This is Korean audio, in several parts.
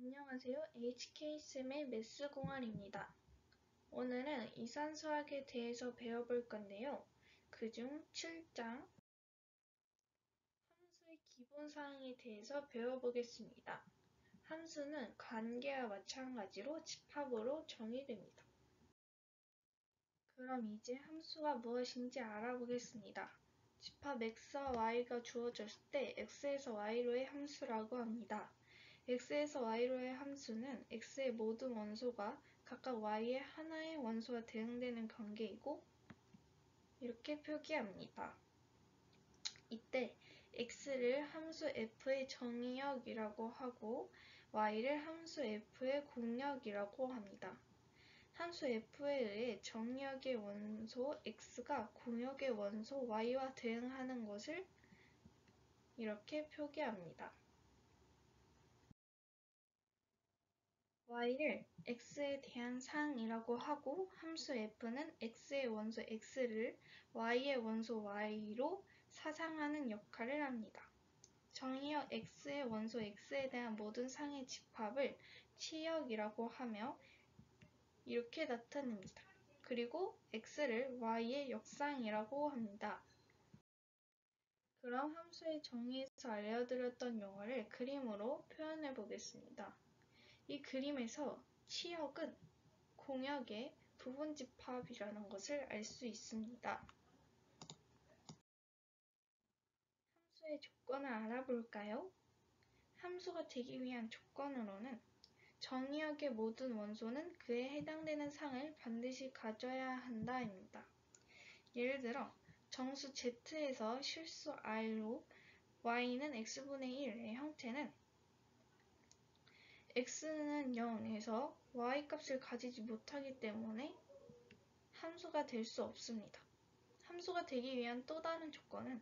안녕하세요. HK쌤의 매스공활입니다. 오늘은 이산수학에 대해서 배워볼 건데요. 그중 7장 함수의 기본사항에 대해서 배워보겠습니다. 함수는 관계와 마찬가지로 집합으로 정의됩니다. 그럼 이제 함수가 무엇인지 알아보겠습니다. 집합 x와 y가 주어졌을 때 x에서 y로의 함수라고 합니다. x에서 y로의 함수는 x의 모든 원소가 각각 y의 하나의 원소와 대응되는 관계이고 이렇게 표기합니다. 이때 x를 함수 f의 정의역이라고 하고 y를 함수 f의 공역이라고 합니다. 함수 f에 의해 정의역의 원소 x가 공역의 원소 y와 대응하는 것을 이렇게 표기합니다. y를 x에 대한 상이라고 하고 함수 f는 x의 원소 x를 y의 원소 y로 사상하는 역할을 합니다. 정의역 x의 원소 x에 대한 모든 상의 집합을 치역이라고 하며 이렇게 나타냅니다. 그리고 x를 y의 역상이라고 합니다. 그럼 함수의 정의에서 알려드렸던 용어를 그림으로 표현해 보겠습니다. 이 그림에서 치역은 공역의 부분집합이라는 것을 알 수 있습니다. 함수의 조건을 알아볼까요? 함수가 되기 위한 조건으로는 정의역의 모든 원소는 그에 해당되는 상을 반드시 가져야 한다입니다. 예를 들어 정수 z에서 실수 r로 y는 x분의 1의 형태는 x는 0에서 y값을 가지지 못하기 때문에 함수가 될 수 없습니다. 함수가 되기 위한 또 다른 조건은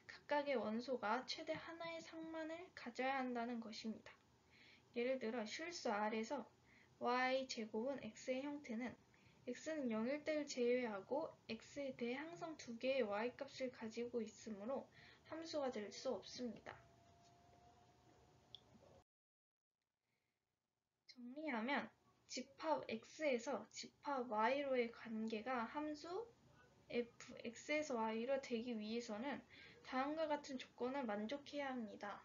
각각의 원소가 최대 하나의 상만을 가져야 한다는 것입니다. 예를 들어 실수 R에서 y제곱은 x의 형태는 x는 0일 때를 제외하고 x에 대해 항상 두 개의 y값을 가지고 있으므로 함수가 될 수 없습니다. 정리하면 집합 x에서 집합 y로의 관계가 함수 f, x에서 y로 되기 위해서는 다음과 같은 조건을 만족해야 합니다.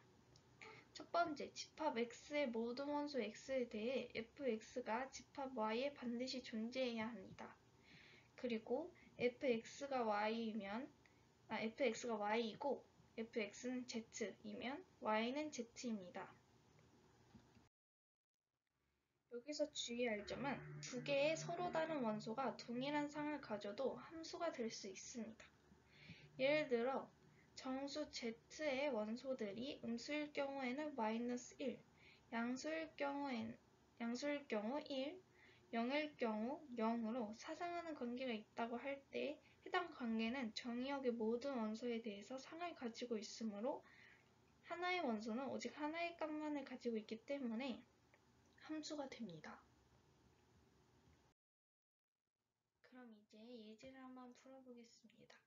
첫 번째, 집합 x의 모든 원소 x에 대해 fx가 집합 y에 반드시 존재해야 합니다. 그리고 fx가 y이고 fx는 z이면 y는 z입니다. 여기서 주의할 점은 두 개의 서로 다른 원소가 동일한 상을 가져도 함수가 될 수 있습니다. 예를 들어 정수 Z의 원소들이 음수일 경우에는 -1, 양수일 경우 1, 0일 경우 0으로 사상하는 관계가 있다고 할 때 해당 관계는 정의역의 모든 원소에 대해서 상을 가지고 있으므로 하나의 원소는 오직 하나의 값만을 가지고 있기 때문에 함수가 됩니다. 그럼 이제 예제를 한번 풀어보겠습니다.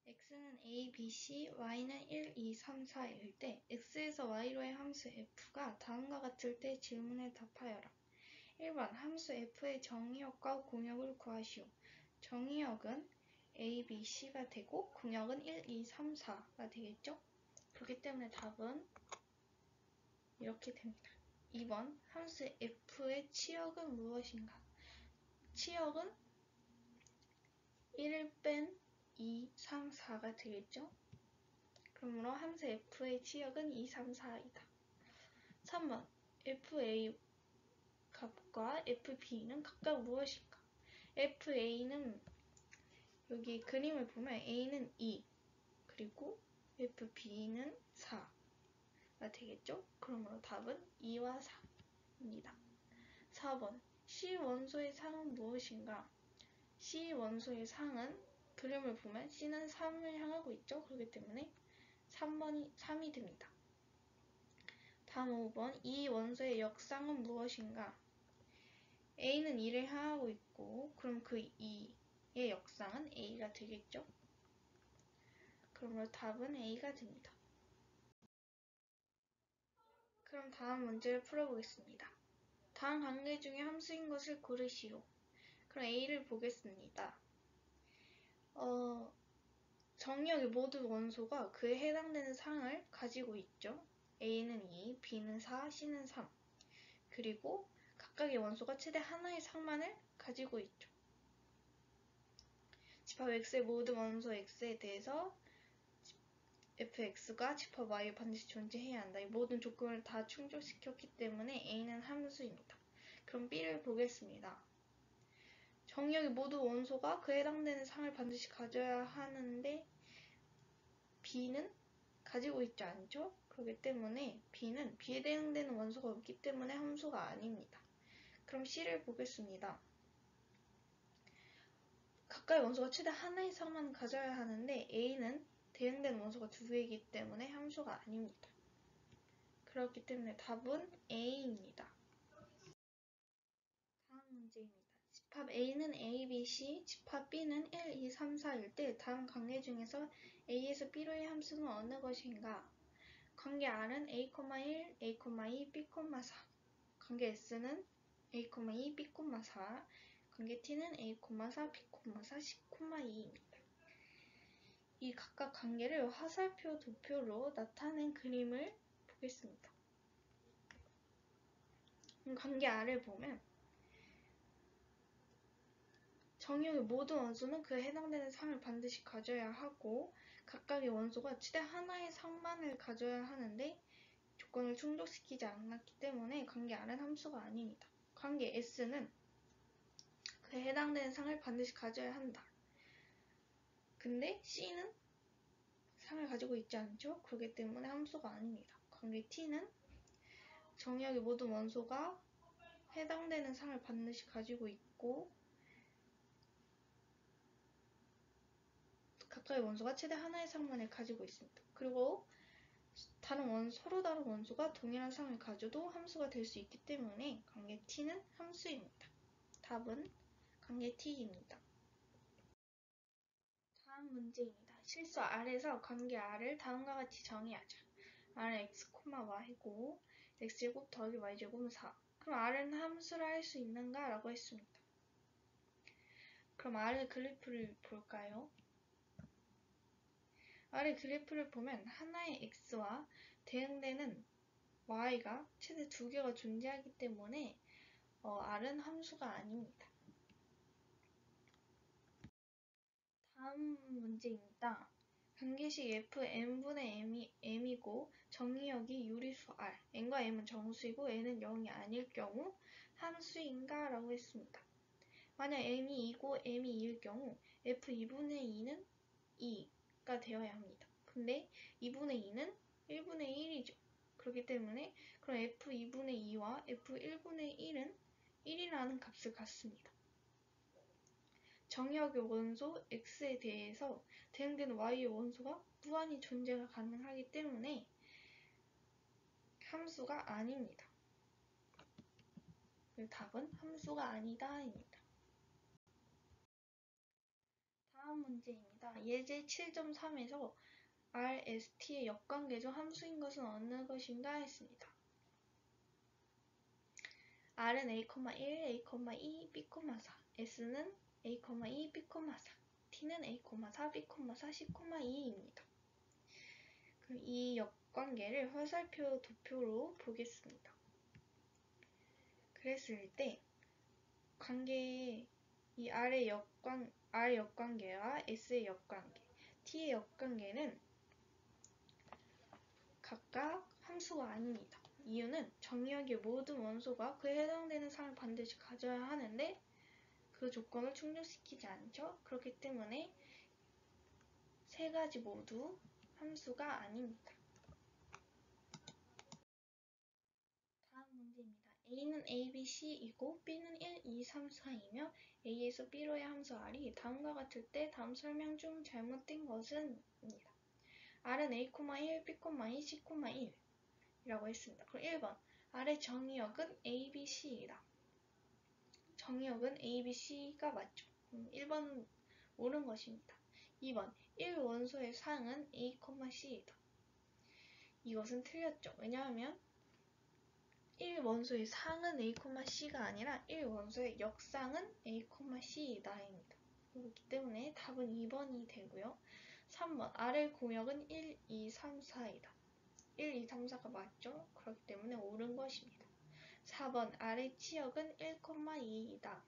x는 a, b, c, y는 1, 2, 3, 4일 때 x에서 y로의 함수 f가 다음과 같을 때 질문에 답하여라. 1번 함수 f의 정의역과 공역을 구하시오. 정의역은 a, b, c가 되고 공역은 1, 2, 3, 4가 되겠죠? 그렇기 때문에 답은 이렇게 됩니다. 2번 함수 f의 치역은 무엇인가? 치역은 1을 뺀 2, 3, 4가 되겠죠? 그러므로 함수 f의 치역은 2, 3, 4이다. 3번 fa 값과 fb는 각각 무엇인가? fa는 여기 그림을 보면 a는 2 그리고 fb는 4가 되겠죠? 그러므로 답은 2와 4입니다. 4번 C 원소의 상은 무엇인가? C 원소의 상은 그림을 보면 C는 3을 향하고 있죠? 그렇기 때문에 3이 됩니다. 다음 5번 이 원소의 역상은 무엇인가? A는 2를 향하고 있고 그럼 그 2의 역상은 A가 되겠죠? 그러므로 답은 A가 됩니다. 그럼 다음 문제를 풀어보겠습니다. 다음 관계 중에 함수인 것을 고르시오. 그럼 A를 보겠습니다. 정의역의 모든 원소가 그에 해당되는 상을 가지고 있죠. A는 2, B는 4, C는 3. 그리고 각각의 원소가 최대 하나의 상만을 가지고 있죠. 집합 X의 모든 원소 X에 대해서 fx가 집합 y 반드시 존재해야 한다. 이 모든 조건을 다 충족시켰기 때문에 A는 함수입니다. 그럼 B를 보겠습니다. 정의역의 모든 원소가 그에 해당되는 상을 반드시 가져야 하는데 B는 가지고 있지 않죠? 그렇기 때문에 B는 B에 해당되는 원소가 없기 때문에 함수가 아닙니다. 그럼 C를 보겠습니다. 각각의 원소가 최대 하나의 상만 가져야 하는데 A는 대응되는 원소가 2개이기 때문에 함수가 아닙니다. 그렇기 때문에 답은 A입니다. 다음 문제입니다. 집합 A는 A, B, C, 집합 B는 1, 2, 3, 4일 때 다음 관계 중에서 A에서 B로의 함수는 어느 것인가? 관계 R은 A, 1, A, 2, B, 4. 관계 S는 A, 2, B, 4. 관계 T는 A, 4, B, 4, C, 2입니다. 이 각각 관계를 화살표, 도표로 나타낸 그림을 보겠습니다. 관계 R을 보면 정의역의 모든 원소는 그에 해당되는 상을 반드시 가져야 하고 각각의 원소가 최대 하나의 상만을 가져야 하는데 조건을 충족시키지 않았기 때문에 관계 R은 함수가 아닙니다. 관계 S는 그에 해당되는 상을 반드시 가져야 한다. 근데 C는 상을 가지고 있지 않죠? 그렇기 때문에 함수가 아닙니다. 관계 T는 정의역의 모든 원소가 해당되는 상을 반드시 가지고 있고 각각의 원소가 최대 하나의 상만을 가지고 있습니다. 그리고 서로 다른 원소가 동일한 상을 가져도 함수가 될 수 있기 때문에 관계 T는 함수입니다. 답은 관계 T입니다. 다음 문제입니다. 실수 R에서 관계 R을 다음과 같이 정의하자. R은 x, y고 x제곱 더하기 y제곱은 4. 그럼 R은 함수라 할 수 있는가? 라고 했습니다. 그럼 R의 그래프를 볼까요? R의 그래프를 보면 하나의 x와 대응되는 y가 최대 2개가 존재하기 때문에 R은 함수가 아닙니다. 다음 문제입니다. 관계식 f n분의 m이고 정의역이 유리수 R, n과 m은 정수이고 n은 0이 아닐 경우 함수인가? 라고 했습니다. 만약 n이 2고 m이 2일 경우 f 2분의 2는 2가 되어야 합니다. 근데 2분의 2는 1분의 1이죠. 그렇기 때문에 그럼 f 2분의 2와 f 1분의 1은 1이라는 값을 갖습니다. 정의역의 원소 x에 대해서 대응되는 y의 원소가 무한히 존재가 가능하기 때문에 함수가 아닙니다. 답은 함수가 아니다입니다. 다음 문제입니다. 예제 7.3에서 R, S, T의 역관계 중 함수인 것은 어느 것인가 했습니다. R은 A, 1, A, 2, B, 4. S는 A, 2, B, 4. T는 A, 4, B, 4, C, 2입니다. 그럼 이 역관계를 화살표, 도표로 보겠습니다. 그랬을 때 관계 이 R의 역관계와 S의 역관계, T의 역관계는 각각 함수가 아닙니다. 이유는 정의역의 모든 원소가 그에 해당되는 상을 반드시 가져야 하는데 그 조건을 충족시키지 않죠. 그렇기 때문에 세 가지 모두 함수가 아닙니다. 다음 문제입니다. A는 A, B, C이고 B는 1, 2, 3, 4이며 A에서 B로의 함수 R이 다음과 같을 때 다음 설명 중 잘못된 것은 입니다. R은 A, 1, B, 2, C, 1 이라고 했습니다. 그럼 1번 R의 정의역은 A, B, C이다. 정의역은 A, B, C가 맞죠. 1번 옳은 것입니다. 2번 1원소의 상은 A, C이다. 이것은 틀렸죠. 왜냐하면 1원소의 상은 a, c가 아니라 1원소의 역상은 a, c이다 입니다. 그렇기 때문에 답은 2번이 되고요. 3번 아래 공역은 1, 2, 3, 4이다. 1, 2, 3, 4가 맞죠? 그렇기 때문에 옳은 것입니다. 4번 아래 치역은 1, 2이다.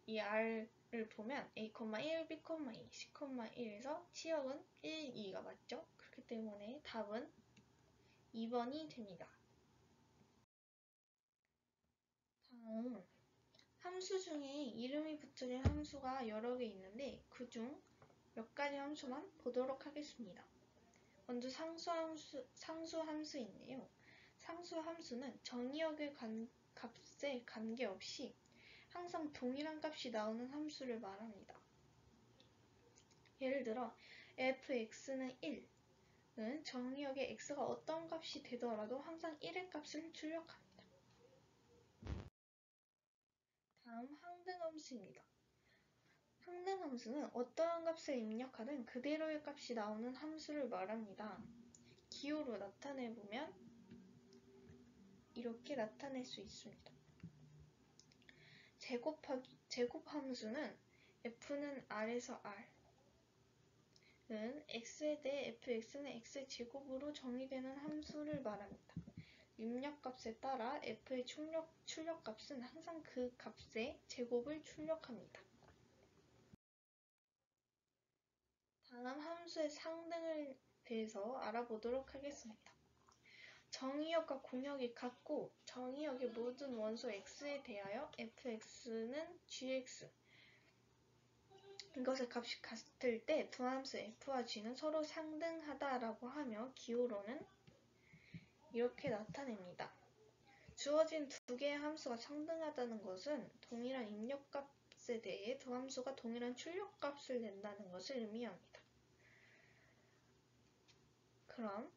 이 R을 보면 A, 1, B, 2, C, 1에서 치역은 1, 2가 맞죠? 그렇기 때문에 답은 2번이 됩니다. 다음 함수 중에 이름이 붙어진 함수가 여러 개 있는데 그중 몇 가지 함수만 보도록 하겠습니다. 먼저 상수함수인데요. 상수함수는 정의역의 값에 관계없이 항상 동일한 값이 나오는 함수를 말합니다. 예를 들어 fx는 1은 정의역의 x가 어떤 값이 되더라도 항상 1의 값을 출력합니다. 다음 항등함수입니다. 항등함수는 어떠한 값을 입력하든 그대로의 값이 나오는 함수를 말합니다. 기호로 나타내보면 이렇게 나타낼 수 있습니다. 제곱함수는 f는 r에서 r은 x에 대해 fx는 x제곱으로 정의되는 함수를 말합니다. 입력값에 따라 f의 출력값은 항상 그 값의 제곱을 출력합니다. 다음 함수의 상등에 대해서 알아보도록 하겠습니다. 정의역과 공역이 같고 정의역의 모든 원소 x에 대하여 fx는 gx 이것의 값이 같을 때 두 함수 f와 g는 서로 상등하다라고 하며 기호로는 이렇게 나타냅니다. 주어진 두 개의 함수가 상등하다는 것은 동일한 입력값에 대해 두 함수가 동일한 출력값을 낸다는 것을 의미합니다. 그럼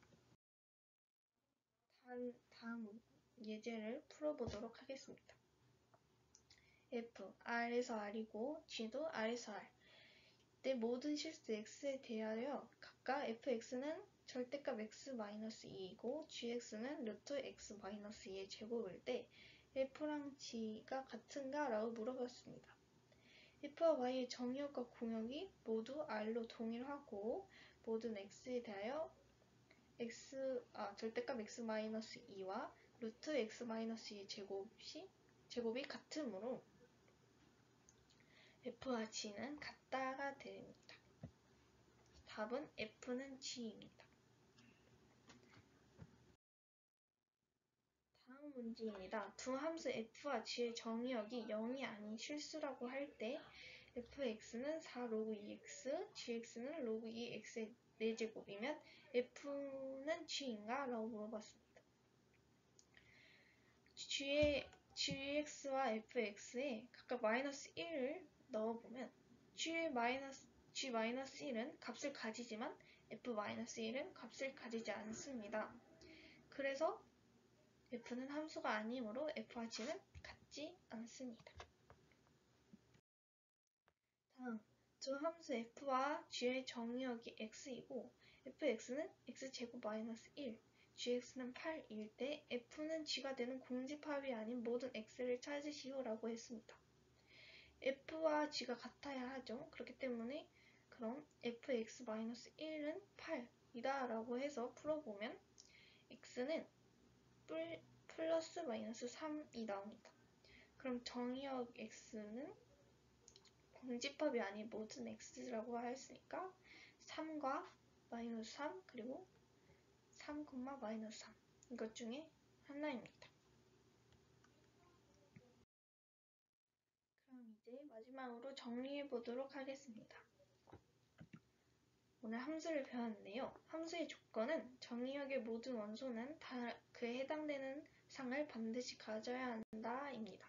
다음 예제를 풀어보도록 하겠습니다. f, r에서 r이고 g도 r에서 r 때 모든 실수 x에 대하여 각각 fx는 절대값 x-2이고 gx는 루트 x-2의 제곱일 때 f랑 g가 같은가? 라고 물어봤습니다. f와 y의 정의역과 공역이 모두 r로 동일하고 모든 x에 대하여 절대값 x-2와 루트 x-2의 제곱이 같으므로 f와 g는 같다가 됩니다. 답은 f는 g입니다. 다음 문제입니다. 두 함수 f와 g의 정의역이 0이 아닌 실수라고 할 때 fx는 4로그 2x, gx는 로그 2x의 4제곱이면 f는 g인가? 라고 물어봤습니다. gx와 fx에 각각 마이너스 1을 넣어보면 g-1은 값을 가지지만 f-1은 값을 가지지 않습니다. 그래서 f는 함수가 아니므로 f와 g는 같지 않습니다. 다음 두 함수 f와 g의 정의역이 x이고 fx는 x제곱 마이너스 1, gx는 8일 때 f는 g가 되는 공집합이 아닌 모든 x를 찾으시오 라고 했습니다. f와 g가 같아야 하죠. 그렇기 때문에 그럼 fx-1은 8이다 라고 해서 풀어보면 x는 플러스 마이너스 3이 나옵니다. 그럼 정의역 x는 공집합이 아닌 모든 x라고 했으니까 3과 마이너스 3 그리고 3, 마이너스 3 이것 중에 하나입니다. 그럼 이제 마지막으로 정리해 보도록 하겠습니다. 오늘 함수를 배웠는데요. 함수의 조건은 정의역의 모든 원소는 다 그에 해당되는 상을 반드시 가져야 한다 입니다.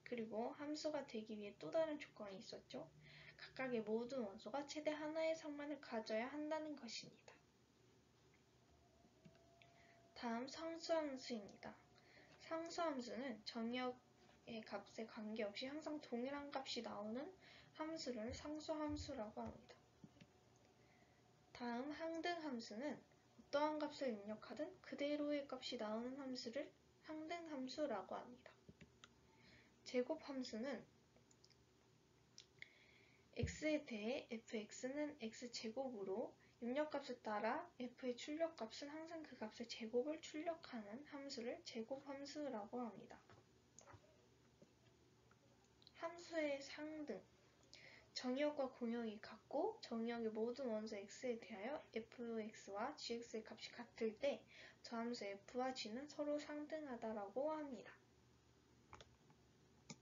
그리고 함수가 되기 위해 또 다른 조건이 있었죠. 각각의 모든 원소가 최대 하나의 상만을 가져야 한다는 것입니다. 다음 상수함수입니다. 상수함수는 정의역의 값에 관계없이 항상 동일한 값이 나오는 함수를 상수함수라고 합니다. 다음 항등함수는 어떠한 값을 입력하든 그대로의 값이 나오는 함수를 상등함수라고 합니다. 제곱함수는 x에 대해 fx는 x제곱으로 입력값에 따라 f의 출력값은 항상 그 값의 제곱을 출력하는 함수를 제곱함수라고 합니다. 함수의 상등 정의역과 공역이 같고 정의역의 모든 원소 x에 대하여 fx와 gx의 값이 같을 때 저 함수 f와 g는 서로 상등하다라고 합니다.